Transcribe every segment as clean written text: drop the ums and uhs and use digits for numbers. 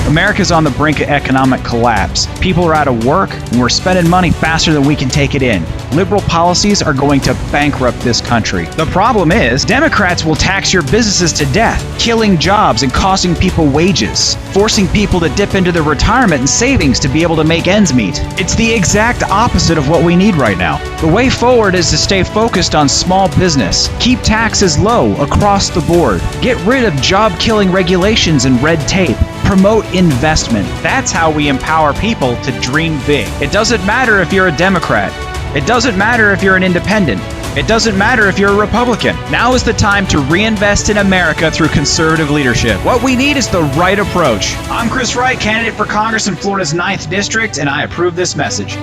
America's on the brink of economic collapse. People are out of work, and we're spending money faster than we can take it in. Liberal policies are going to bankrupt this country. The problem is, Democrats will tax your businesses to death, killing jobs and costing people wages, forcing people to dip into their retirement and savings to be able to make ends meet. It's the exact opposite of what we need right now. The way forward is to stay focused on small business, keep taxes low across the board, get rid of job-killing regulations and red tape, promote investment. That's how we empower people to dream big. It doesn't matter if you're a Democrat. It doesn't matter if you're an independent. It doesn't matter if you're a Republican. Now is the time to reinvest in America through conservative leadership. What we need is the right approach. I'm Chris Wright, candidate for Congress in Florida's 9th District, and I approve this message.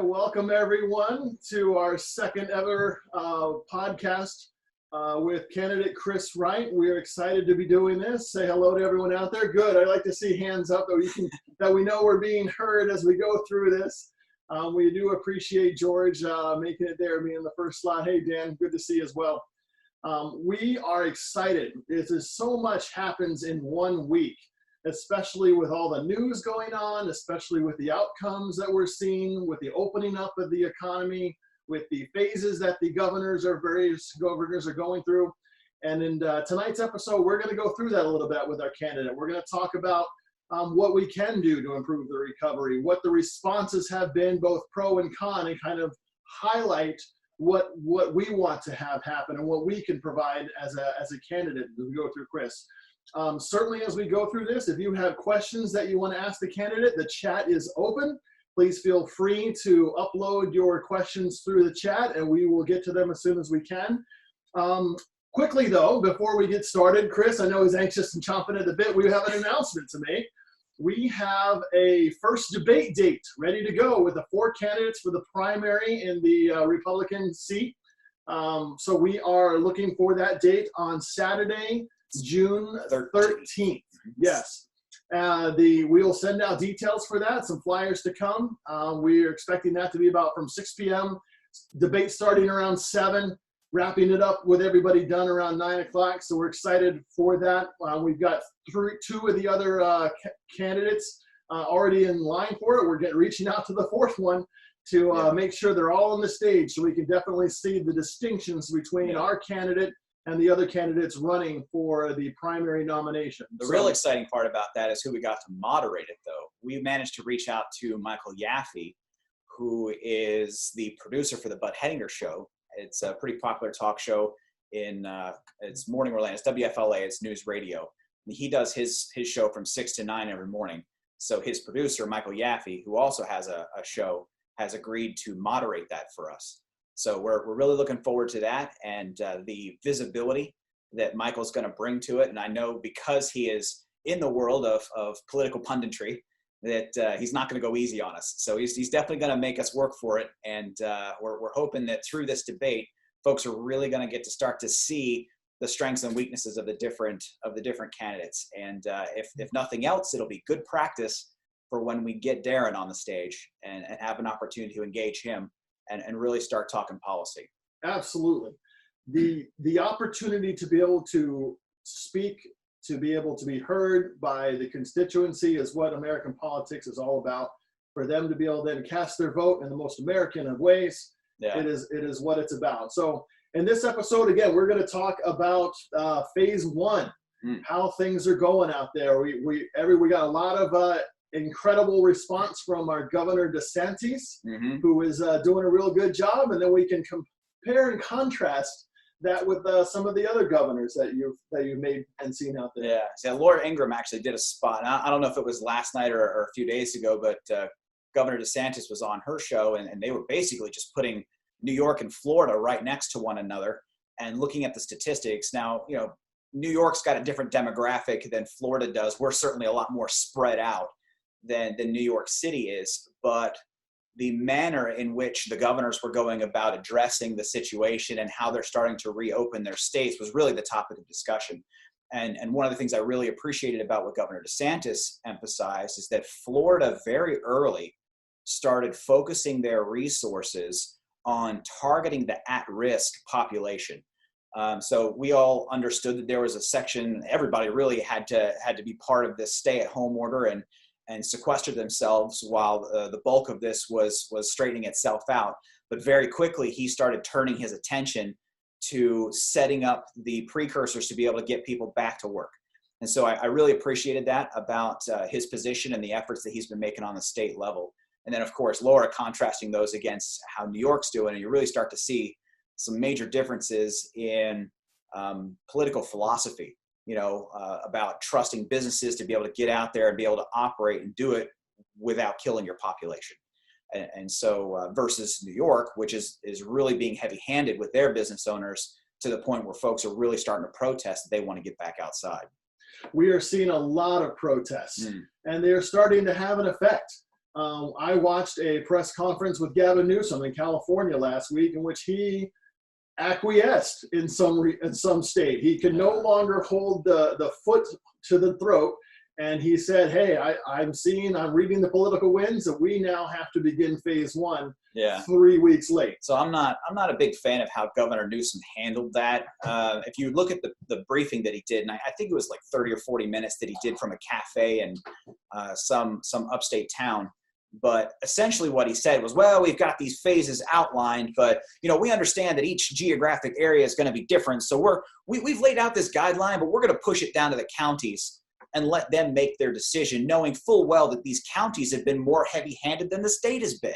Welcome everyone to our second ever podcast with candidate Chris Wright. We're excited to be doing this. Say hello to everyone out there. Good. I like to see hands up that we know we're being heard as we go through this. We do appreciate George making it there, being in the first slot. Hey Dan, good to see you as well. We are excited. There's so much happens in 1 week, especially with all the news going on, especially with the outcomes that we're seeing, with the opening up of the economy, with the phases that the various governors are going through. And in tonight's episode, we're going to go through that a little bit with our candidate. We're going to talk about what we can do to improve the recovery, what the responses have been, both pro and con, and kind of highlight what we want to have happen and what we can provide as a candidate as we go through Chris. Certainly as we go through this, if you have questions that you want to ask the candidate, the chat is open. Please feel free to upload your questions through the chat and we will get to them as soon as we can. Quickly though, before we get started, Chris, I know he's anxious and chomping at the bit. We have an announcement to make. We have a first debate date ready to go with the 4 candidates for the primary in the Republican seat. So we are looking for that date on Saturday, June 13th. Yes. We will send out details for that, some flyers to come. We are expecting that to be about from 6 p.m. Debate starting around 7, wrapping it up with everybody done around 9 o'clock. So we're excited for that. We've got 2 of the other candidates already in line for it. We're reaching out to the 4th one to make sure they're all on the stage so we can definitely see the distinctions between our candidate and the other candidates running for the primary nomination. The real exciting part about that is who we got to moderate it, though. We managed to reach out to Michael Yaffe, who is the producer for the Bud Hettinger Show. It's a pretty popular talk show in it's Morning Orlando. It's WFLA. It's news radio. And he does his show from 6 to 9 every morning. So his producer, Michael Yaffe, who also has a show, has agreed to moderate that for us. So we're really looking forward to that and the visibility that Michael's going to bring to it. And I know because he is in the world of political punditry that he's not going to go easy on us. So he's definitely going to make us work for it. And we're hoping that through this debate, folks are really going to get to start to see the strengths and weaknesses of the different candidates. And if nothing else, it'll be good practice for when we get Darren on the stage and have an opportunity to engage him and really start talking policy. Absolutely. The opportunity to be able to speak, to be able to be heard by the constituency is what American politics is all about. For them to be able to then cast their vote in the most American of ways, it is what it's about. So in this episode, again, we're going to talk about phase 1, how things are going out there. We got a lot of incredible response from our Governor DeSantis, who is doing a real good job, and then we can compare and contrast that with some of the other governors that you've made and seen out there. Yeah, Laura Ingraham actually did a spot. I don't know if it was last night or a few days ago, but Governor DeSantis was on her show, and they were basically just putting New York and Florida right next to one another and looking at the statistics. Now, New York's got a different demographic than Florida does. We're certainly a lot more spread out than New York City is, but the manner in which the governors were going about addressing the situation and how they're starting to reopen their states was really the topic of discussion. And one of the things I really appreciated about what Governor DeSantis emphasized is that Florida very early started focusing their resources on targeting the at-risk population. So we all understood that there was a section, everybody really had to be part of this stay-at-home order and sequester themselves while the bulk of this was straightening itself out. But very quickly, he started turning his attention to setting up the precursors to be able to get people back to work. And so I really appreciated that about his position and the efforts that he's been making on the state level. And then, of course, Laura contrasting those against how New York's doing, and you really start to see some major differences in political philosophy, about trusting businesses to be able to get out there and be able to operate and do it without killing your population. And so versus New York, which is really being heavy-handed with their business owners to the point where folks are really starting to protest that they want to get back outside. We are seeing a lot of protests, and they're starting to have an effect. I watched a press conference with Gavin Newsom in California last week in which he acquiesced in some state. He can no longer hold the foot to the throat. And he said, hey, I'm reading the political winds that we now have to begin phase one 3 weeks late. So I'm not a big fan of how Governor Newsom handled that. If you look at the briefing that he did, and I think it was like 30 or 40 minutes that he did from a cafe in some upstate town. But essentially what he said was, well, we've got these phases outlined, but we understand that each geographic area is going to be different. So we've laid out this guideline, but we're going to push it down to the counties and let them make their decision, knowing full well that these counties have been more heavy-handed than the state has been.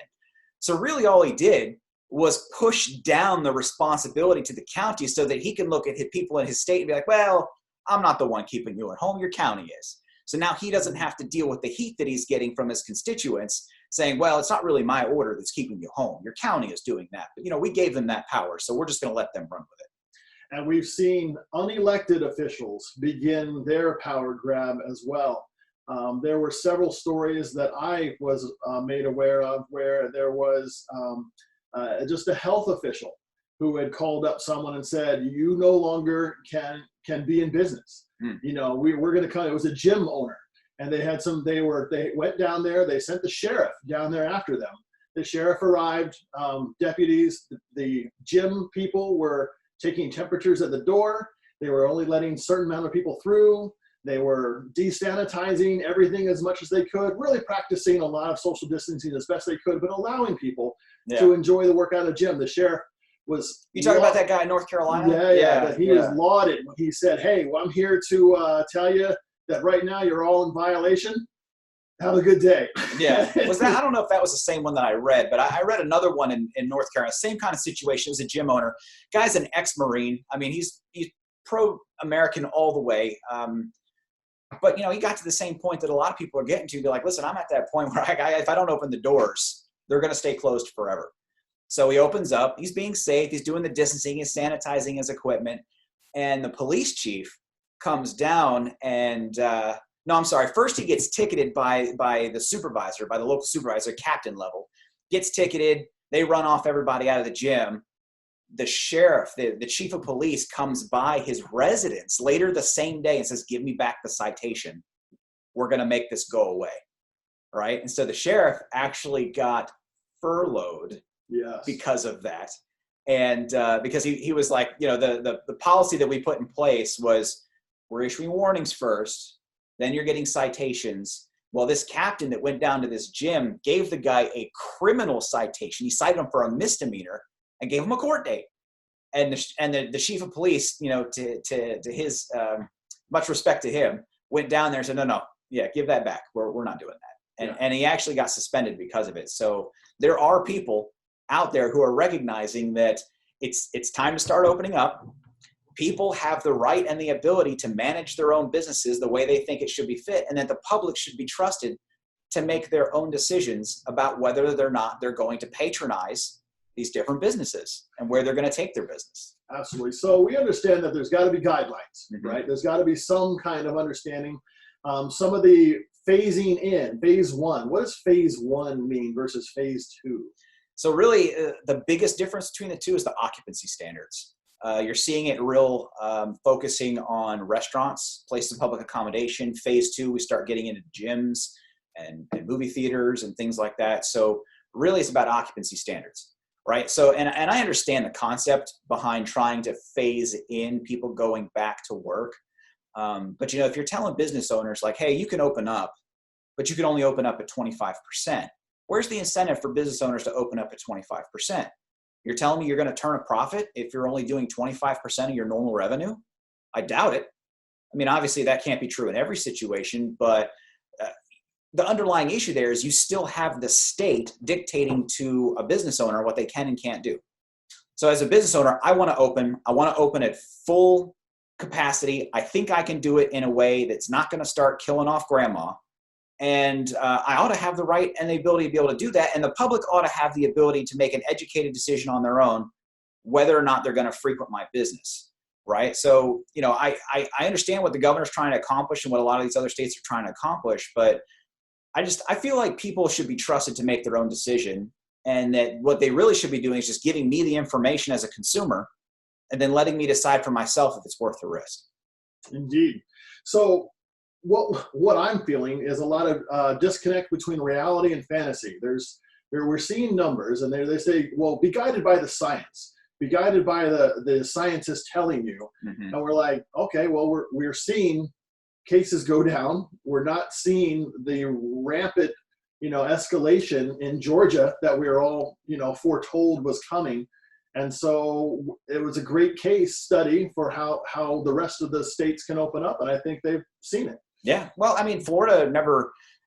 So really all he did was push down the responsibility to the county so that he can look at people in his state and be like, well, I'm not the one keeping you at home, your county is. So now he doesn't have to deal with the heat that he's getting from his constituents saying, well, it's not really my order that's keeping you home. Your county is doing that. But, we gave them that power, so we're just going to let them run with it. And we've seen unelected officials begin their power grab as well. There were several stories that I was made aware of where there was just a health official who had called up someone and said, you no longer can be in business. We're going to come. It was a gym owner, and they went down there. They sent the sheriff down there after them. The sheriff arrived, deputies, the gym people were taking temperatures at the door. They were only letting a certain amount of people through. They were desanitizing everything as much as they could, really practicing a lot of social distancing as best they could, but allowing people to enjoy the work out of the gym. The sheriff was... You talking about that guy in North Carolina? Yeah. He was lauded. He said, hey, well, I'm here to tell you that right now you're all in violation. Have a good day. Yeah. I don't know if that was the same one that I read, but I read another one in North Carolina. Same kind of situation. It was a gym owner. Guy's an ex-Marine. I mean, he's pro-American all the way. But, he got to the same point that a lot of people are getting to. They're like, listen, I'm at that point where if I don't open the doors, they're going to stay closed forever. So he opens up. He's being safe. He's doing the distancing. He's sanitizing his equipment. And the police chief comes down and first he gets ticketed by the supervisor, by the local supervisor, captain level. Gets ticketed. They run off everybody out of the gym. The sheriff, the chief of police, comes by his residence later the same day and says, give me back the citation. We're going to make this go away. Right? And so the sheriff actually got furloughed because of that. And because he was like, the policy that we put in place was we're issuing warnings first, then you're getting citations. Well, this captain that went down to this gym gave the guy a criminal citation. He cited him for a misdemeanor and gave him a court date. And the chief of police, to his much respect to him, went down there and said, no, give that back. We're not doing that. And he actually got suspended because of it. So there are people out there who are recognizing that it's time to start opening up. People have the right and the ability to manage their own businesses the way they think it should be fit, and that the public should be trusted to make their own decisions about whether or not they're going to patronize these different businesses and where they're going to take their business. Absolutely. So we understand that there's got to be guidelines, right? There's got to be some kind of understanding. Some of the phasing in, phase one. What does phase one mean versus phase two? So really, the biggest difference between the two is the occupancy standards. You're seeing it real focusing on restaurants, places of public accommodation. Phase two, we start getting into gyms and movie theaters and things like that. So really, it's about occupancy standards. right? So, and I understand the concept behind trying to phase in people going back to work. But, if you're telling business owners like, hey, you can open up, but you can only open up at 25%. Where's the incentive for business owners to open up at 25%? You're telling me you're going to turn a profit if you're only doing 25% of your normal revenue? I doubt it. I mean, obviously that can't be true in every situation, but the underlying issue there is you still have the state dictating to a business owner what they can and can't do. So as a business owner, I want to open at full capacity. I think I can do it in a way that's not going to start killing off grandma. And I ought to have the right and the ability to be able to do that. And the public ought to have the ability to make an educated decision on their own, whether or not they're going to frequent my business. Right. So, I understand what the governor's trying to accomplish and what a lot of these other states are trying to accomplish. But I feel like people should be trusted to make their own decision, and that what they really should be doing is just giving me the information as a consumer and then letting me decide for myself if it's worth the risk. Indeed. So what I'm feeling is a lot of disconnect between reality and fantasy. We're seeing numbers, and they say, well, be guided by the science, be guided by the scientists telling you. Mm-hmm. And we're like, okay, well, we're seeing cases go down. We're not seeing the rampant, escalation in Georgia that we were all, foretold was coming. And so it was a great case study for how the rest of the states can open up. And I think they've seen it. Yeah. Well, I mean, Florida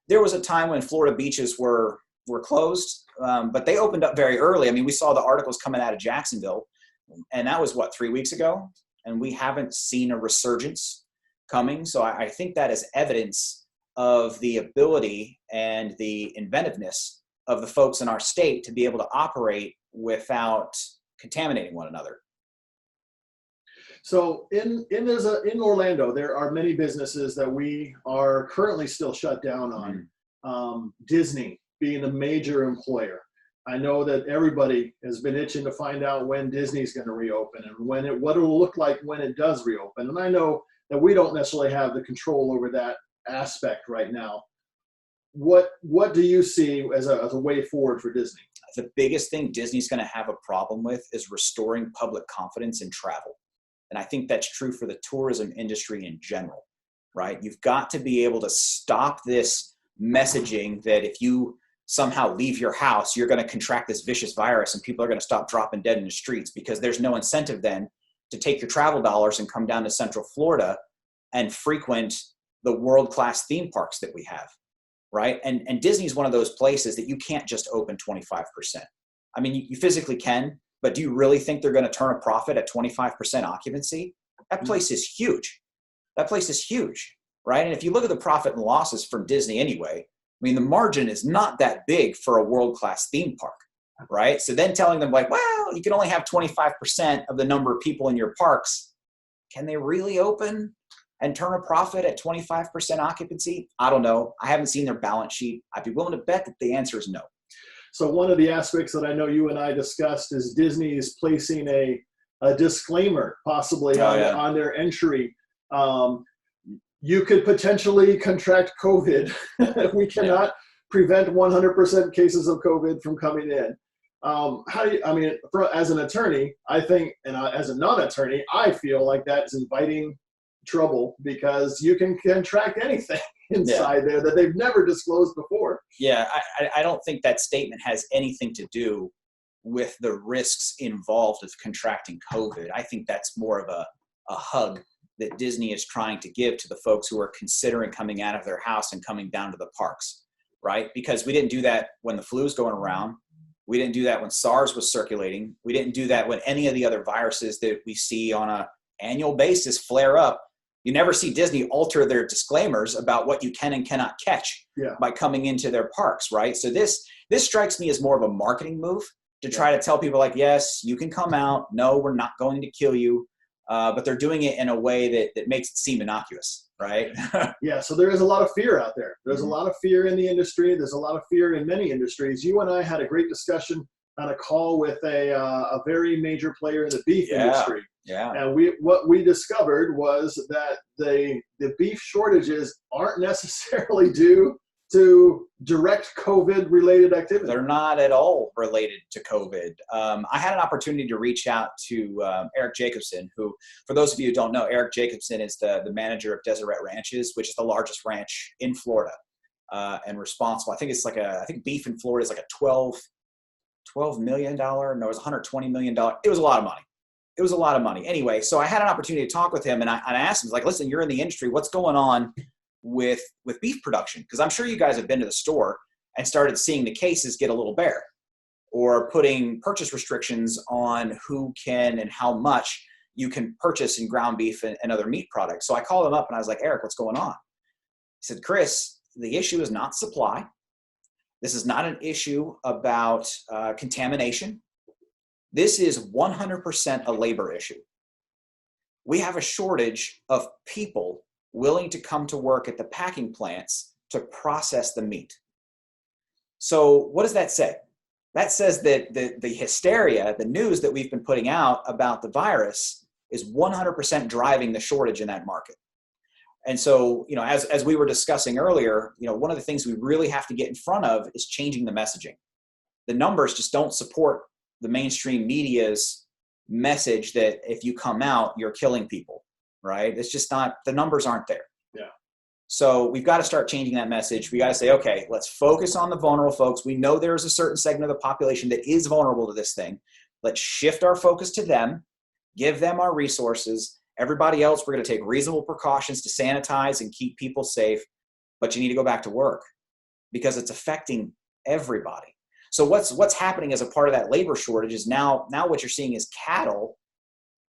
there was a time when Florida beaches were closed, but they opened up very early. I mean, we saw the articles coming out of Jacksonville, and that was 3 weeks ago. And we haven't seen a resurgence coming. So I think that is evidence of the ability and the inventiveness of the folks in our state to be able to operate without contaminating one another. So in Orlando, there are many businesses that we are currently still shut down on. Mm-hmm. Disney being a major employer. I know that everybody has been itching to find out when Disney's going to reopen and what it will look like when it does reopen. And I know that we don't necessarily have the control over that aspect right now. What do you see as a way forward for Disney? The biggest thing Disney's going to have a problem with is restoring public confidence in travel. And I think that's true for the tourism industry in general, right? You've got to be able to stop this messaging that if you somehow leave your house, you're going to contract this vicious virus and people are going to stop dropping dead in the streets, because there's no incentive then to take your travel dollars and come down to Central Florida and frequent the world-class theme parks that we have, right? And Disney's one of those places that you can't just open 25%. I mean, you physically can, but do you really think they're going to turn a profit at 25% occupancy? That place is huge. That place is huge, right? And if you look at the profit and losses from Disney anyway, I mean, the margin is not that big for a world-class theme park, right? So then telling them like, well, you can only have 25% of the number of people in your parks. Can they really open and turn a profit at 25% occupancy? I don't know. I haven't seen their balance sheet. I'd be willing to bet that the answer is no. So one of the aspects that I know you and I discussed is Disney is placing a disclaimer possibly on their entry. You could potentially contract COVID. We cannot prevent 100% cases of COVID from coming in. As an attorney, I think, and as a non-attorney, I feel like that's inviting trouble, because you can contract anything inside there that they've never disclosed before. Yeah, I don't think that statement has anything to do with the risks involved with contracting COVID. I think that's more of a hug that Disney is trying to give to the folks who are considering coming out of their house and coming down to the parks, right? Because we didn't do that when the flu was going around. We didn't do that when SARS was circulating. We didn't do that when any of the other viruses that we see on an annual basis flare up. You never see Disney alter their disclaimers about what you can and cannot catch by coming into their parks, right? So this strikes me as more of a marketing move to try to tell people like, yes, you can come out. No, we're not going to kill you. But they're doing it in a way that makes it seem innocuous, right? Yeah, so there is a lot of fear out there. There's a lot of fear in the industry. There's a lot of fear in many industries. You and I had a great discussion on a call with a very major player in the beef industry. Yeah. And what we discovered was that the beef shortages aren't necessarily due to direct COVID-related activity? They're not at all related to COVID. I had an opportunity to reach out to Eric Jacobson, who, for those of you who don't know, Eric Jacobson is the manager of Deseret Ranches, which is the largest ranch in Florida, and responsible. I think it's like I think beef in Florida is like a $12 million. No, it was $120 million. It was a lot of money. It was a lot of money. Anyway, so I had an opportunity to talk with him, and I asked him, like, listen, you're in the industry. What's going on with beef production? Because I'm sure you guys have been to the store and started seeing the cases get a little bare, or putting purchase restrictions on who can and how much you can purchase in ground beef and other meat products. So I called him up and I was like, Eric, what's going on? He said, Chris, the issue is not supply. This is not an issue about contamination. This is 100% a labor issue. We have a shortage of people willing to come to work at the packing plants to process the meat. So what does that say? That says that the hysteria, the news that we've been putting out about the virus is 100% driving the shortage in that market. And so, as we were discussing earlier, one of the things we really have to get in front of is changing the messaging. The numbers just don't support the mainstream media's message that if you come out, you're killing people, right? It's just not, the numbers aren't there. Yeah. So we've got to start changing that message. We got to say, okay, let's focus on the vulnerable folks. We know there's a certain segment of the population that is vulnerable to this thing. Let's shift our focus to them, give them our resources. Everybody else, we're going to take reasonable precautions to sanitize and keep people safe, but you need to go back to work because it's affecting everybody. So what's happening as a part of that labor shortage is now what you're seeing is cattle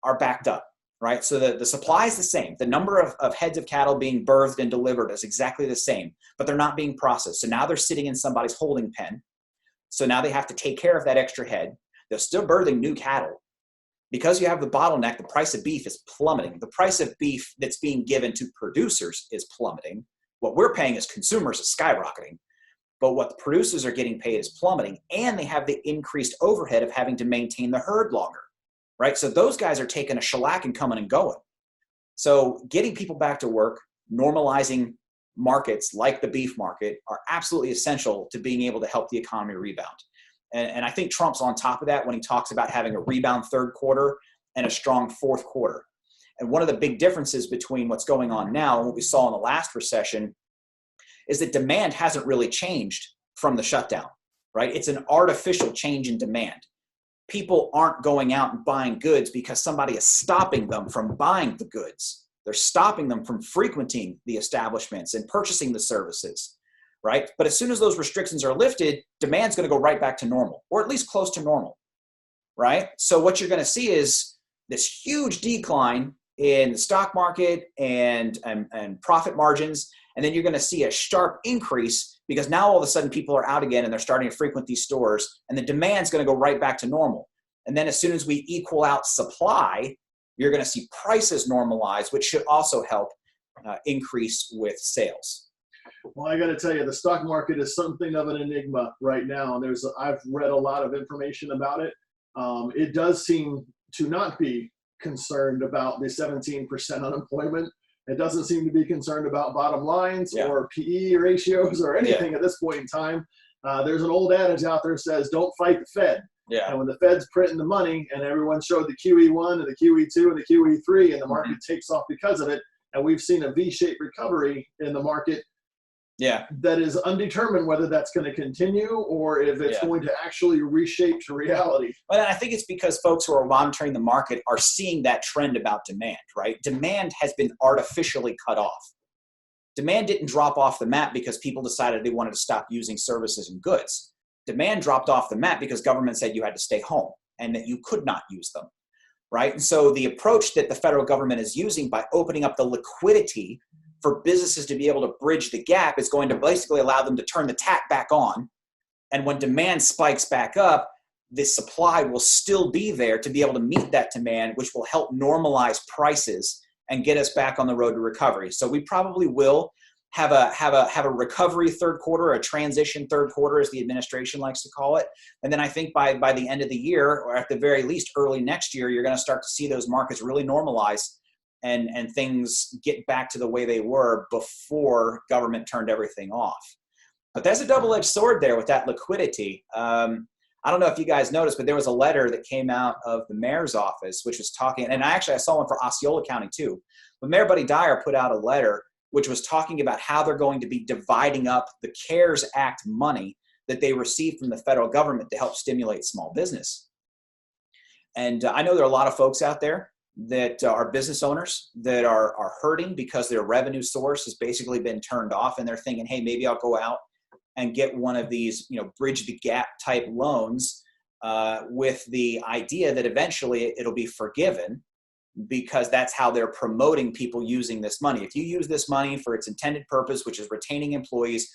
are backed up, right? So the supply is the same. The number of heads of cattle being birthed and delivered is exactly the same, but they're not being processed. So now they're sitting in somebody's holding pen. So now they have to take care of that extra head. They're still birthing new cattle. Because you have the bottleneck, the price of beef is plummeting. The price of beef that's being given to producers is plummeting. What we're paying as consumers is skyrocketing. But what the producers are getting paid is plummeting, and they have the increased overhead of having to maintain the herd longer, right? So those guys are taking a shellac and coming and going. So getting people back to work, normalizing markets like the beef market are absolutely essential to being able to help the economy rebound. And I think Trump's on top of that when he talks about having a rebound third quarter and a strong fourth quarter. And one of the big differences between what's going on now and what we saw in the last recession is that demand hasn't really changed from the shutdown, right? It's an artificial change in demand. People aren't going out and buying goods because somebody is stopping them from buying the goods. They're stopping them from frequenting the establishments and purchasing the services, right? But as soon as those restrictions are lifted, demand's going to go right back to normal, or at least close to normal, right? So what you're going to see is this huge decline in the stock market and profit margins. And then you're going to see a sharp increase because now all of a sudden people are out again and they're starting to frequent these stores, and the demand's going to go right back to normal. And then as soon as we equal out supply, you're going to see prices normalize, which should also help increase with sales. Well, I got to tell you, the stock market is something of an enigma right now. I've read a lot of information about it. It does seem to not be concerned about the 17% unemployment. It doesn't seem to be concerned about bottom lines or PE ratios or anything at this point in time. There's an old adage out there that says, don't fight the Fed. Yeah. And when the Fed's printing the money and everyone showed the QE1 and the QE2 and the QE3 and the market takes off because of it, and we've seen a V-shaped recovery in the market that is undetermined whether that's going to continue or if it's going to actually reshape to reality. Well, I think it's because folks who are monitoring the market are seeing that trend about demand, right? Demand has been artificially cut off. Demand didn't drop off the map because people decided they wanted to stop using services and goods. Demand dropped off the map because government said you had to stay home and that you could not use them, right? And so the approach that the federal government is using by opening up the liquidity for businesses to be able to bridge the gap is going to basically allow them to turn the tap back on. And when demand spikes back up, the supply will still be there to be able to meet that demand, which will help normalize prices and get us back on the road to recovery. So we probably will have a recovery third quarter, a transition third quarter, as the administration likes to call it. And then I think by the end of the year, or at the very least early next year, you're going to start to see those markets really normalize and things get back to the way they were before government turned everything off. But there's a double-edged sword there with that liquidity. I don't know if you guys noticed, but there was a letter that came out of the mayor's office, which was talking, and I saw one for Osceola County too. But Mayor Buddy Dyer put out a letter which was talking about how they're going to be dividing up the CARES Act money that they received from the federal government to help stimulate small business. And I know there are a lot of folks out there that are business owners that are hurting because their revenue source has basically been turned off, and they're thinking, hey, maybe I'll go out and get one of these, bridge the gap type loans with the idea that eventually it'll be forgiven, because that's how they're promoting people using this money. If you use this money for its intended purpose, which is retaining employees,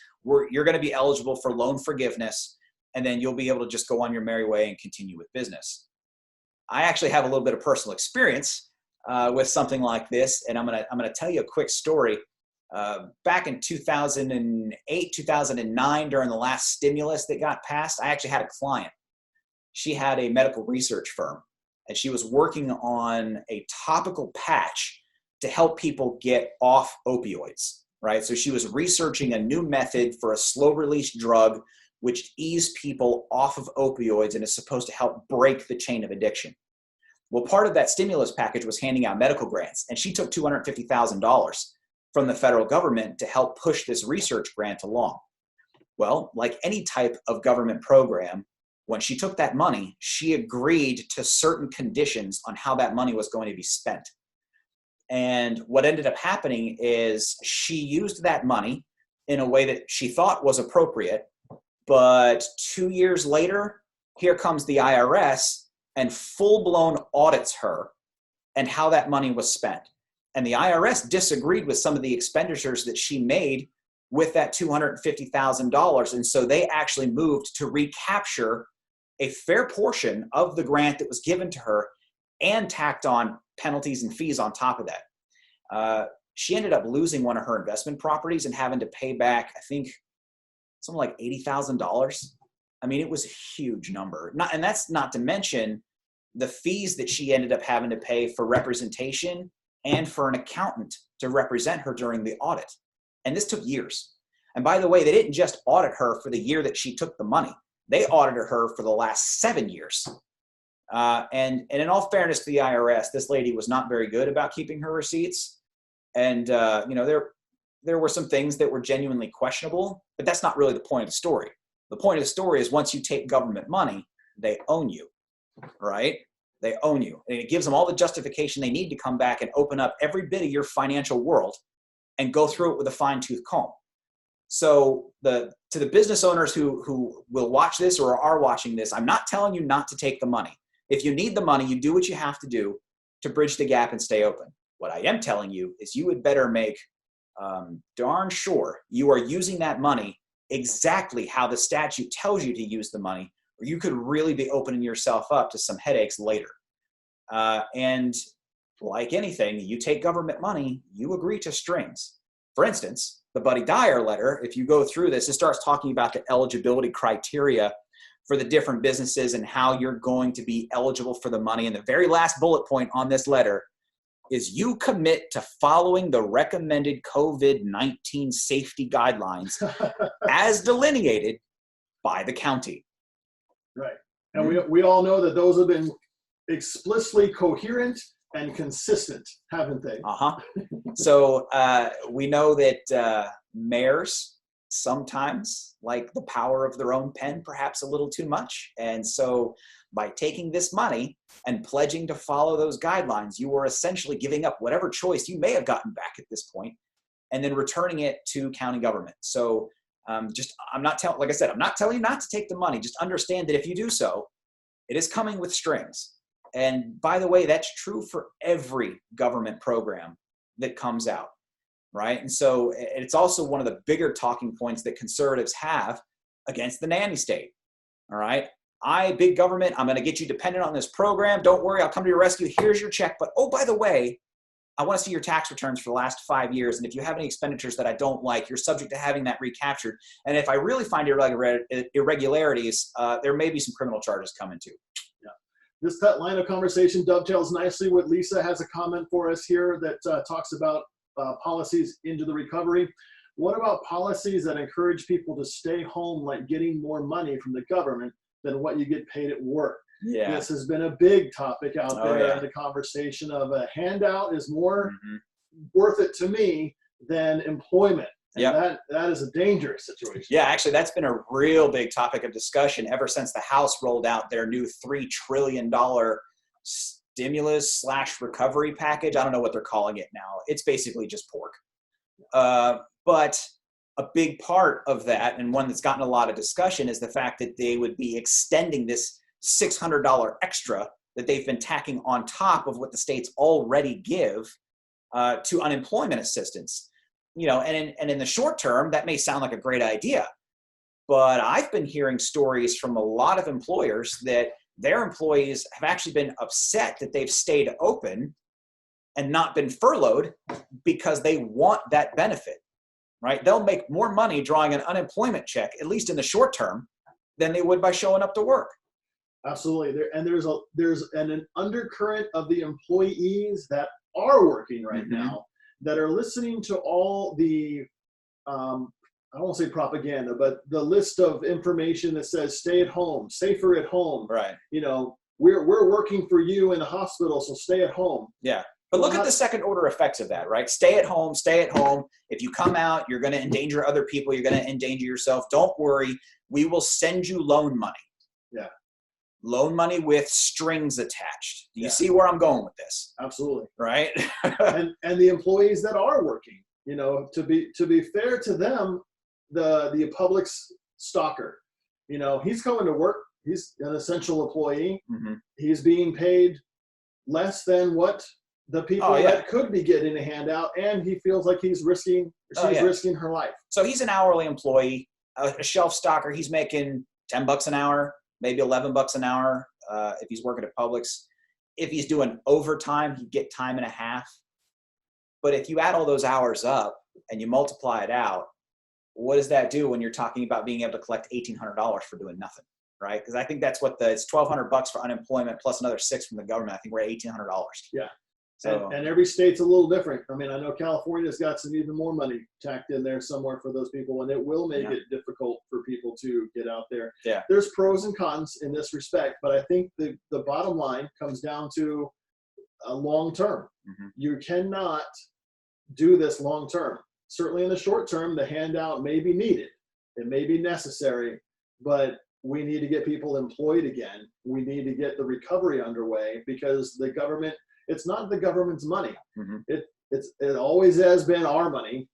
you're going to be eligible for loan forgiveness, and then you'll be able to just go on your merry way and continue with business. I actually have a little bit of personal experience with something like this, and I'm gonna tell you a quick story. Back in 2008, 2009, during the last stimulus that got passed, I actually had a client. She had a medical research firm, and she was working on a topical patch to help people get off opioids, right? So she was researching a new method for a slow-release drug which ease people off of opioids and is supposed to help break the chain of addiction. Well, part of that stimulus package was handing out medical grants, and she took $250,000 from the federal government to help push this research grant along. Well, like any type of government program, when she took that money, she agreed to certain conditions on how that money was going to be spent. And what ended up happening is she used that money in a way that she thought was appropriate, but 2 years later, here comes the IRS and full-blown audits her and how that money was spent. And the IRS disagreed with some of the expenditures that she made with that $250,000. And so they actually moved to recapture a fair portion of the grant that was given to her and tacked on penalties and fees on top of that. She ended up losing one of her investment properties and having to pay back, I think, something like $80,000. I mean, it was a huge number. And that's not to mention the fees that she ended up having to pay for representation and for an accountant to represent her during the audit. And this took years. And by the way, they didn't just audit her for the year that she took the money. They audited her for the last 7 years. And in all fairness to the IRS, this lady was not very good about keeping her receipts. And there were some things that were genuinely questionable, but that's not really the point of the story. The point of the story is once you take government money, they own you, right? They own you. And it gives them all the justification they need to come back and open up every bit of your financial world and go through it with a fine-tooth comb. So to the business owners who will watch this or are watching this, I'm not telling you not to take the money. If you need the money, you do what you have to do to bridge the gap and stay open. What I am telling you is you would better make darn sure you are using that money exactly how the statute tells you to use the money, or you could really be opening yourself up to some headaches later. And like anything, you take government money, you agree to strings. For instance, the Buddy Dyer letter, if you go through this, it starts talking about the eligibility criteria for the different businesses and how you're going to be eligible for the money. And the very last bullet point on this letter is you commit to following the recommended COVID-19 safety guidelines as delineated by the county. Right. And we all know that those have been explicitly coherent and consistent, haven't they? So we know that mayors sometimes like the power of their own pen perhaps a little too much. And so by taking this money and pledging to follow those guidelines, you are essentially giving up whatever choice you may have gotten back at this point and then returning it to county government. So I'm not telling you not to take the money. Just understand that if you do so, it is coming with strings. And by the way, that's true for every government program that comes out, right? And so it's also one of the bigger talking points that conservatives have against the nanny state, all right? Big government, I'm going to get you dependent on this program. Don't worry, I'll come to your rescue. Here's your check. But oh, by the way, I want to see your tax returns for the last 5 years. And if you have any expenditures that I don't like, you're subject to having that recaptured. And if I really find irregularities, there may be some criminal charges coming too. That line of conversation dovetails nicely with Lisa has a comment for us here that talks about policies into the recovery. What about policies that encourage people to stay home, like getting more money from the government than what you get paid at work? Yeah. This has been a big topic out Oh, there yeah. in the conversation of a handout is more worth it to me than employment. And that is a dangerous situation. Yeah, actually, that's been a real big topic of discussion ever since the House rolled out their new $3 trillion stimulus / recovery package. I don't know what they're calling it now. It's basically just pork. But a big part of that, and one that's gotten a lot of discussion, is the fact that they would be extending this $600 extra that they've been tacking on top of what the states already give to unemployment assistance. And in the short term, that may sound like a great idea, but I've been hearing stories from a lot of employers that their employees have actually been upset that they've stayed open and not been furloughed because they want that benefit, right? They'll make more money drawing an unemployment check, at least in the short term, than they would by showing up to work. Absolutely. There's an undercurrent of the employees that are working right now that are listening to all the, I don't want to say propaganda, but the list of information that says stay at home, safer at home. Right. We're working for you in the hospital, so stay at home. Yeah. But look at the second order effects of that, right? Stay at home, stay at home. If you come out, you're going to endanger other people. You're going to endanger yourself. Don't worry. We will send you loan money. Yeah. Loan money with strings attached. Do you see where I'm going with this? Absolutely. Right. and the employees that are working, to be fair to them, the public's stalker, he's going to work. He's an essential employee. He's being paid less than what the people that could be getting a handout, and he feels like she's risking her life. So he's an hourly employee, a shelf stalker. He's making $10 an hour. Maybe $11 an hour if he's working at Publix. If he's doing overtime, he'd get time and a half. But if you add all those hours up and you multiply it out, what does that do when you're talking about being able to collect $1,800 for doing nothing, right? Because I think that's what it's $1,200 for unemployment plus another $600 from the government. I think we're at $1,800. Yeah. So, and every state's a little different. I mean, I know California's got some even more money tacked in there somewhere for those people, and it will make it difficult for people to get out there. Yeah. There's pros and cons in this respect, but I think the bottom line comes down to a long term. You cannot do this long term. Certainly in the short term, the handout may be needed. It may be necessary, but we need to get people employed again. We need to get the recovery underway because the government, it's not the government's money. It always has been our money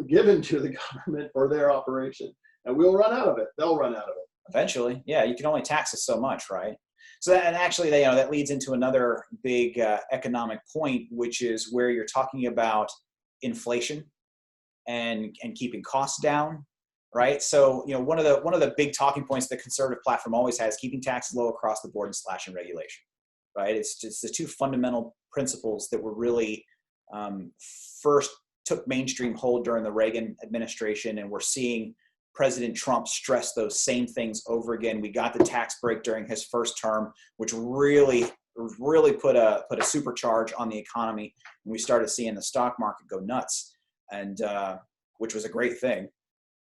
given to the government for their operation. And we'll run out of it. They'll run out of it. Eventually. Yeah, you can only tax us so much, right? So and actually, that leads into another big economic point, which is where you're talking about inflation and keeping costs down, right? So, one of the big talking points the conservative platform always has, keeping taxes low across the board and slashing regulation, right? It's just the two fundamental principles that were really first took mainstream hold during the Reagan administration, and we're seeing President Trump stress those same things over again. We got the tax break during his first term, which really put a supercharge on the economy, and we started seeing the stock market go nuts, and which was a great thing.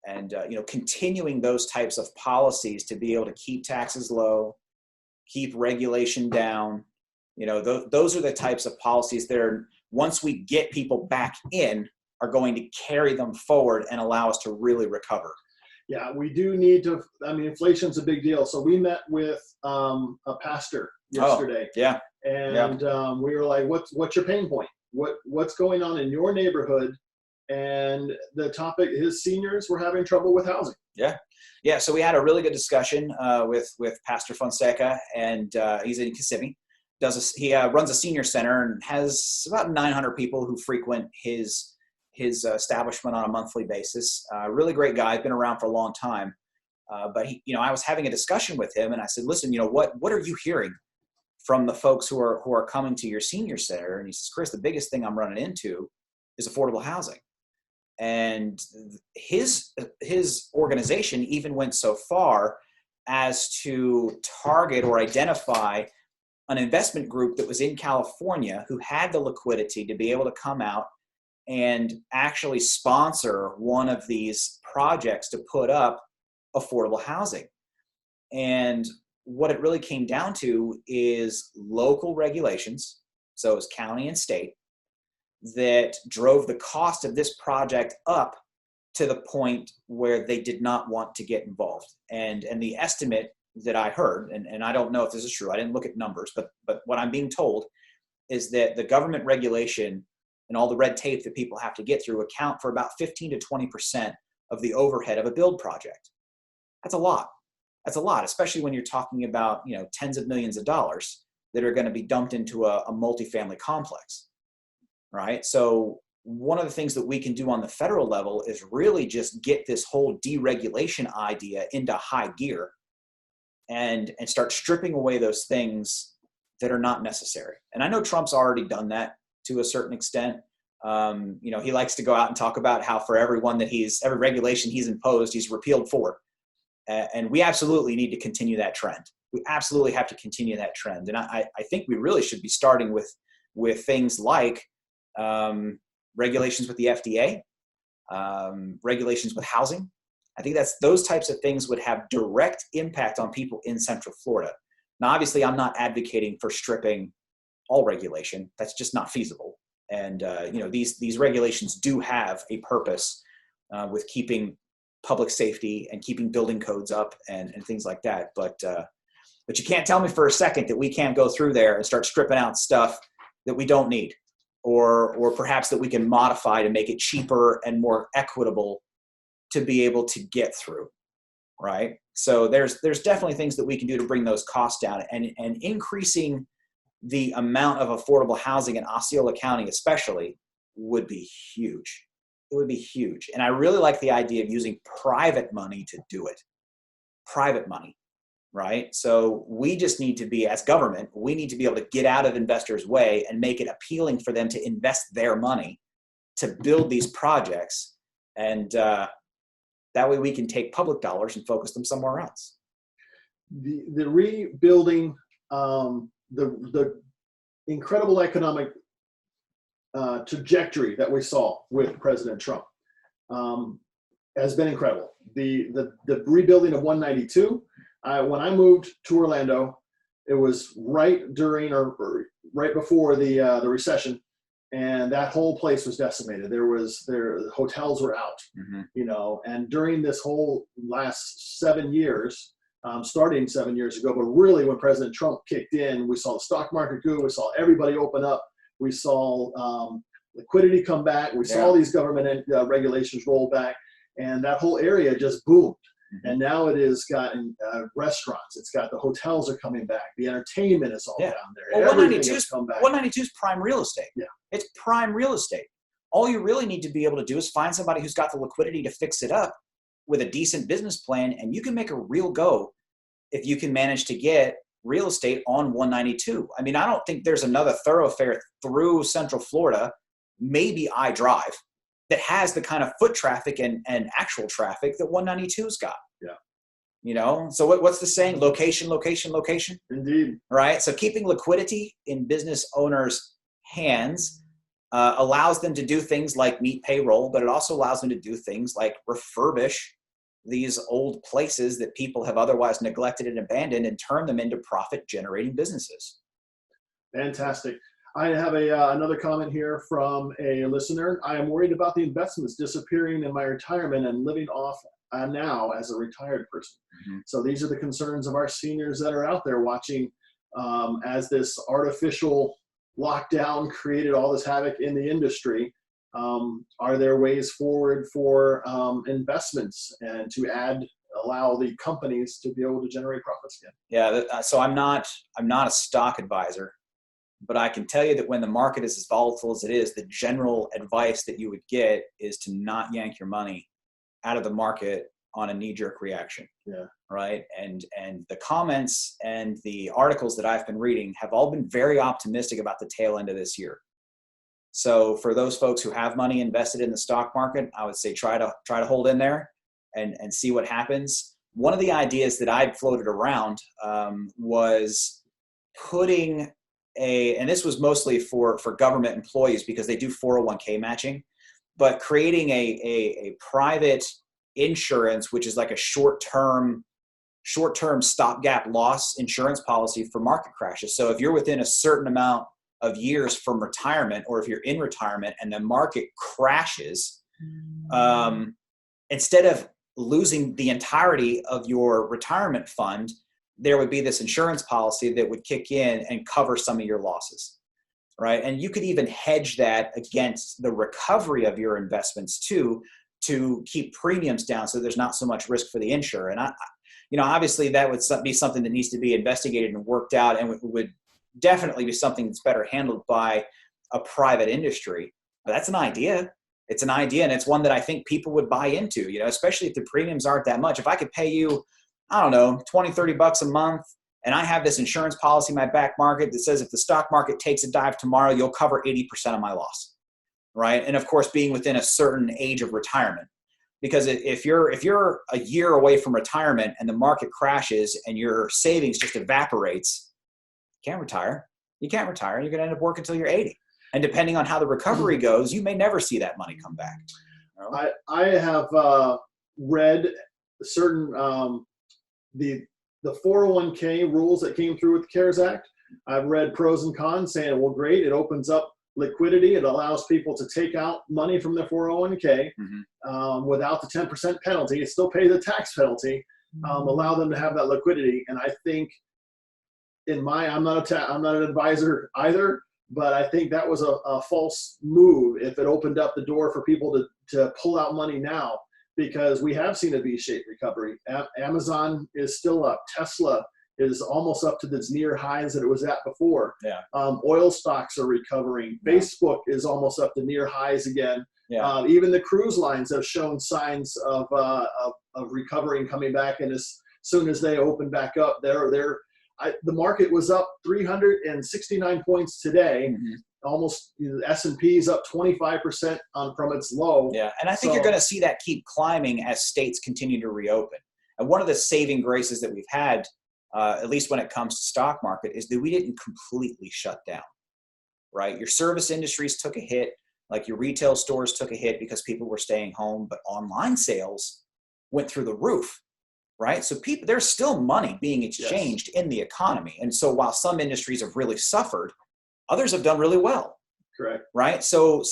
And continuing those types of policies to be able to keep taxes low, keep regulation down, those are the types of policies that are, once we get people back in, are going to carry them forward and allow us to really recover. Yeah, we do need to. I mean, inflation's a big deal. So we met with a pastor yesterday. And we were like, "What's your pain point? What's going on in your neighborhood?" And the topic, his seniors were having trouble with housing. Yeah. So we had a really good discussion with Pastor Fonseca, and he's in Kissimmee. He runs a senior center and has about 900 people who frequent his establishment on a monthly basis. Really great guy, been around for a long time. But I was having a discussion with him, and I said, "Listen, what are you hearing from the folks who are coming to your senior center?" And he says, "Chris, the biggest thing I'm running into is affordable housing." And his organization even went so far as to target or identify an investment group that was in California who had the liquidity to be able to come out and actually sponsor one of these projects to put up affordable housing. And what it really came down to is local regulations, so it's county and state, that drove the cost of this project up to the point where they did not want to get involved. And the estimate that I heard, and I don't know if this is true, I didn't look at numbers, but what I'm being told is that the government regulation and all the red tape that people have to get through account for about 15 to 20% of the overhead of a build project. That's a lot. That's a lot, especially when you're talking about, tens of millions of dollars that are going to be dumped into a multifamily complex, right? So one of the things that we can do on the federal level is really just get this whole deregulation idea into high gear and start stripping away those things that are not necessary. And I know Trump's already done that to a certain extent. He likes to go out and talk about how for every regulation he's imposed, he's repealed 4. And we absolutely need to continue that trend. We absolutely have to continue that trend. And I think we really should be starting with things like regulations with the FDA, regulations with housing. I think those types of things would have direct impact on people in Central Florida. Now, obviously, I'm not advocating for stripping all regulation. That's just not feasible. And these regulations do have a purpose with keeping public safety and keeping building codes up and things like that. But you can't tell me for a second that we can't go through there and start stripping out stuff that we don't need, or perhaps that we can modify to make it cheaper and more equitable to be able to get through, right? So there's definitely things that we can do to bring those costs down, and increasing the amount of affordable housing in Osceola County especially would be huge. It would be huge. And I really like the idea of using private money to do it. Private money, right? So we just need to be, as government, we need to be able to get out of investors' way and make it appealing for them to invest their money to build these projects. And that way we can take public dollars and focus them somewhere else. The rebuilding, the incredible economic trajectory that we saw with President Trump has been incredible. The rebuilding of 192, when I moved to Orlando, it was right during or right before the recession, and that whole place was decimated. Hotels were out, and during this whole last 7 years, starting 7 years ago, but really when President Trump kicked in, we saw the stock market go, we saw everybody open up. We saw liquidity come back. We saw these government regulations roll back, and that whole area just boomed. Mm-hmm. And now it has gotten restaurants. It's got the hotels are coming back. The entertainment is all down there. Well, 192 is prime real estate. Yeah, it's prime real estate. All you really need to be able to do is find somebody who's got the liquidity to fix it up with a decent business plan, and you can make a real go if you can manage to get real estate on 192. I mean, I don't think there's another thoroughfare through Central Florida, maybe iDrive, that has the kind of foot traffic and actual traffic that 192's got. Yeah. So what's the saying? Location, location, location. Indeed. Right. So keeping liquidity in business owners' hands allows them to do things like meet payroll, but it also allows them to do things like refurbish these old places that people have otherwise neglected and abandoned and turn them into profit-generating businesses. Fantastic. I have another comment here from a listener. I am worried about the investments disappearing in my retirement and living off now as a retired person. Mm-hmm. So these are the concerns of our seniors that are out there watching as this artificial lockdown created all this havoc in the industry. Are there ways forward for investments and to allow the companies to be able to generate profits again? Yeah, so I'm not a stock advisor, but I can tell you that when the market is as volatile as it is, the general advice that you would get is to not yank your money out of the market on a knee-jerk reaction. Yeah. Right. And the comments and the articles that I've been reading have all been very optimistic about the tail end of this year. So for those folks who have money invested in the stock market, I would say try to hold in there and see what happens. One of the ideas that I'd floated around was putting and this was mostly for government employees because they do 401k matching. but creating a private insurance, which is like a short-term stopgap loss insurance policy for market crashes. So if you're within a certain amount of years from retirement, or if you're in retirement and the market crashes, instead of losing the entirety of your retirement fund, there would be this insurance policy that would kick in and cover some of your losses, right? And you could even hedge that against the recovery of your investments too, to keep premiums down so there's not so much risk for the insurer. And obviously that would be something that needs to be investigated and worked out, and would definitely be something that's better handled by a private industry. But that's an idea. It's an idea, and it's one that I think people would buy into, especially if the premiums aren't that much. If I could pay you, I don't know, $20-$30 a month, and I have this insurance policy in my back market that says if the stock market takes a dive tomorrow, you'll cover 80% of my loss, right? And of course, being within a certain age of retirement. Because if you're a year away from retirement and the market crashes and your savings just evaporates, you can't retire. You can't retire. You're going to end up working until you're 80. And depending on how the recovery goes, you may never see that money come back. I have read certain the 401k rules that came through with the CARES Act. I've read pros and cons saying, well, great, it opens up liquidity. It allows people to take out money from their 401k without the 10% penalty. It still pay the tax penalty. Allow them to have that liquidity. And I think I'm not an advisor either, but I think that was a false move if it opened up the door for people to pull out money now, because we have seen a V-shaped recovery. Amazon is still up. Tesla is almost up to the near highs that it was at before. Yeah. Oil stocks are recovering. Yeah. Facebook is almost up to near highs again. Yeah. Even the cruise lines have shown signs of recovery and coming back. And as soon as they open back up, the market was up 369 points today. Almost, the S&P is up 25% from its low. Yeah, and I think you're going to see that keep climbing as states continue to reopen. And one of the saving graces that we've had, at least when it comes to stock market, is that we didn't completely shut down, right? Your service industries took a hit, like your retail stores took a hit because people were staying home, but online sales went through the roof, right? So there's still money being exchanged in the economy. And so while some industries have really suffered, others have done really well. Correct. Right? So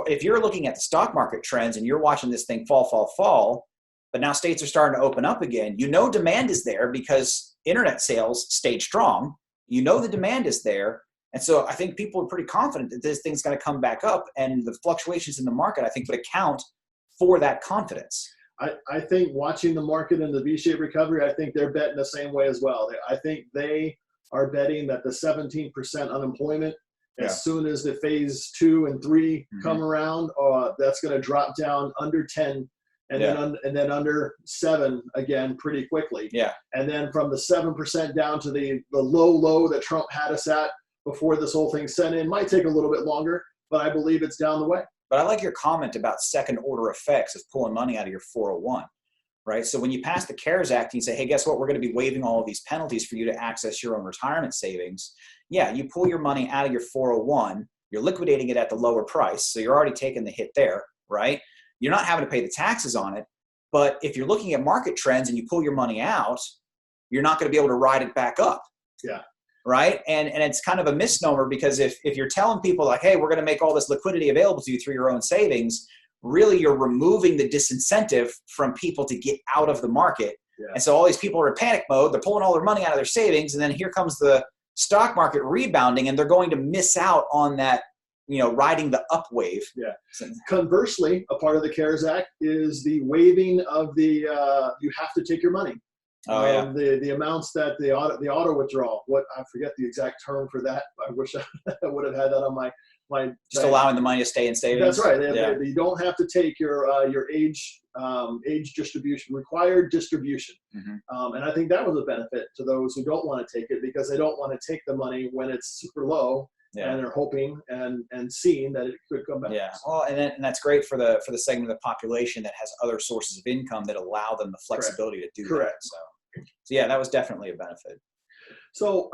if you're looking at the stock market trends and you're watching this thing fall, but now states are starting to open up again, demand is there because internet sales stayed strong. The demand is there. And so I think people are pretty confident that this thing's going to come back up, and the fluctuations in the market, I think, would account for that confidence. I think watching the market in the V-shaped recovery, I think they're betting the same way as well. I think they are betting that the 17% unemployment, as soon as the phase 2 and 3 come around, that's going to drop down under 10 and then under 7 again pretty quickly. Yeah. And then from the 7% down to the low that Trump had us at before this whole thing set in, might take a little bit longer, but I believe it's down the way. But I like your comment about second order effects of pulling money out of your 401. Right? So when you pass the CARES Act and you say, hey, guess what? We're going to be waiving all of these penalties for you to access your own retirement savings. Yeah, you pull your money out of your 401, you're liquidating it at the lower price. So you're already taking the hit there, right? You're not having to pay the taxes on it. But if you're looking at market trends and you pull your money out, you're not going to be able to ride it back up. Yeah. Right? And it's kind of a misnomer, because if you're telling people like, hey, we're going to make all this liquidity available to you through your own savings, really you're removing the disincentive from people to get out of the market. Yeah. And so all these people are in panic mode. They're pulling all their money out of their savings. And then here comes the stock market rebounding, and they're going to miss out on that, riding the up wave. Yeah. Conversely, a part of the CARES Act is the waiving of the, you have to take your money. Oh, yeah. The amounts that the auto withdrawal, I forget the exact term for that. I wish I would have had that on my just allowing the money to stay in savings. That's right. You don't have to take your age distribution, required distribution. And I think that was a benefit to those who don't want to take it, because they don't want to take the money when it's super low. Yeah. And they're hoping and seeing that it could come back. Yeah. Well, and that's great for the segment of the population that has other sources of income that allow them the flexibility to do that. So yeah, that was definitely a benefit. So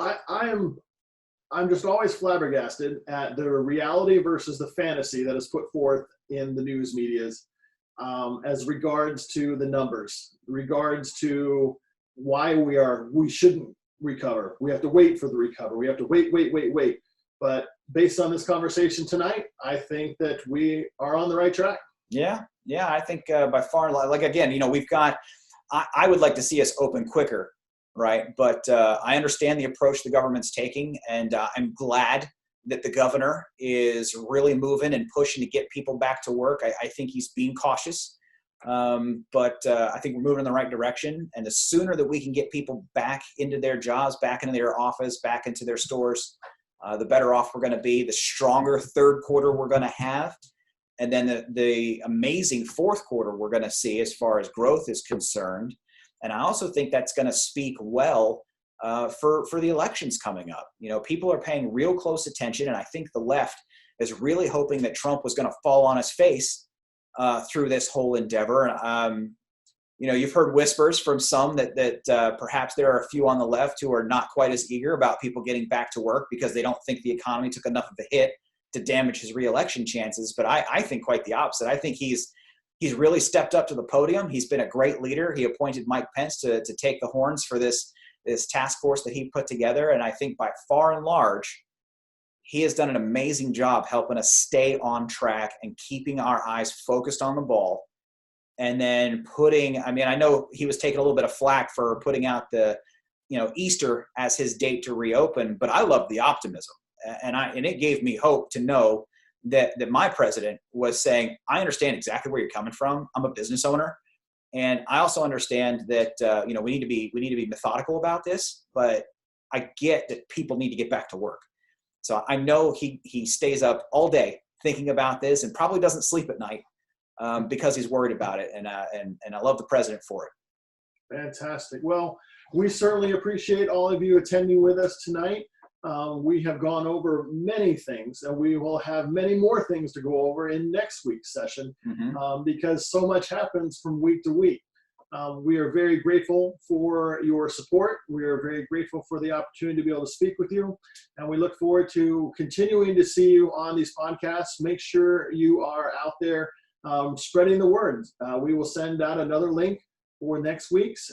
I'm just always flabbergasted at the reality versus the fantasy that is put forth in the news medias as regards to the numbers, regards to why we shouldn't recover. We have to wait for the recovery. We have to wait. But based on this conversation tonight, I think that we are on the right track. Yeah, I think by far, like again, we've got, I would like to see us open quicker, right? But I understand the approach the government's taking, and I'm glad that the governor is really moving and pushing to get people back to work. I think he's being cautious, but I think we're moving in the right direction. And the sooner that we can get people back into their jobs, back into their office, back into their stores, the better off we're going to be, the stronger third quarter we're going to have. And then the amazing fourth quarter we're going to see as far as growth is concerned. And I also think that's going to speak well for the elections coming up. People are paying real close attention, and I think the left is really hoping that Trump was going to fall on his face through this whole endeavor. You've heard whispers from some that perhaps there are a few on the left who are not quite as eager about people getting back to work because they don't think the economy took enough of a hit to damage his reelection chances. But I think quite the opposite. I think he's really stepped up to the podium. He's been a great leader. He appointed Mike Pence to take the horns for this task force that he put together. And I think by far and large, he has done an amazing job helping us stay on track and keeping our eyes focused on the ball. And then I know he was taking a little bit of flack for putting out the, Easter as his date to reopen, but I love the optimism. And it gave me hope to know that my president was saying, I understand exactly where you're coming from. I'm a business owner. And I also understand that, we need to be methodical about this, but I get that people need to get back to work. So I know he stays up all day thinking about this and probably doesn't sleep at night because he's worried about it. And I love the president for it. Fantastic. Well, we certainly appreciate all of you attending with us tonight. We have gone over many things, and we will have many more things to go over in next week's session because so much happens from week to week. We are very grateful for your support. We are very grateful for the opportunity to be able to speak with you, and we look forward to continuing to see you on these podcasts. Make sure you are out there spreading the word. We will send out another link for next week's.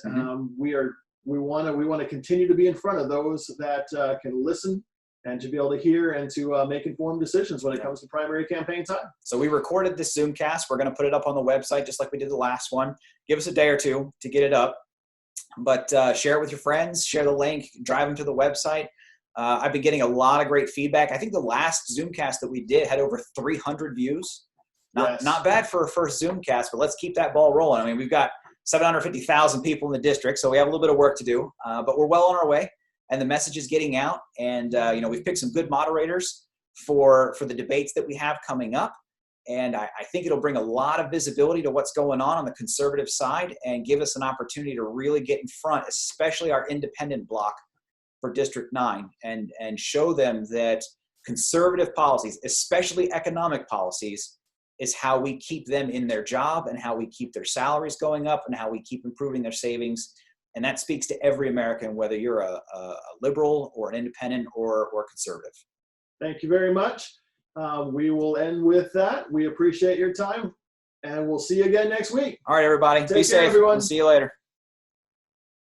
We want to continue to be in front of those that can listen and to be able to hear and to make informed decisions when it comes to primary campaign time. So we recorded this Zoomcast. We're going to put it up on the website just like we did the last one. Give us a day or two to get it up. But share it with your friends. Share the link. Drive them to the website. I've been getting a lot of great feedback. I think the last Zoomcast that we did had over 300 views. Not bad for a first Zoomcast, but let's keep that ball rolling. I mean, we've got 750,000 people in the district, so we have a little bit of work to do, but we're well on our way, and the message is getting out. And we've picked some good moderators for the debates that we have coming up, and I think it'll bring a lot of visibility to what's going on the conservative side and give us an opportunity to really get in front, especially our independent bloc for District 9, and show them that conservative policies, especially economic policies, is how we keep them in their job and how we keep their salaries going up and how we keep improving their savings. And that speaks to every American, whether you're a liberal or an independent or conservative. Thank you very much. We will end with that. We appreciate your time, and we'll see you again next week. All right, everybody. Be safe. Everyone. We'll see you later.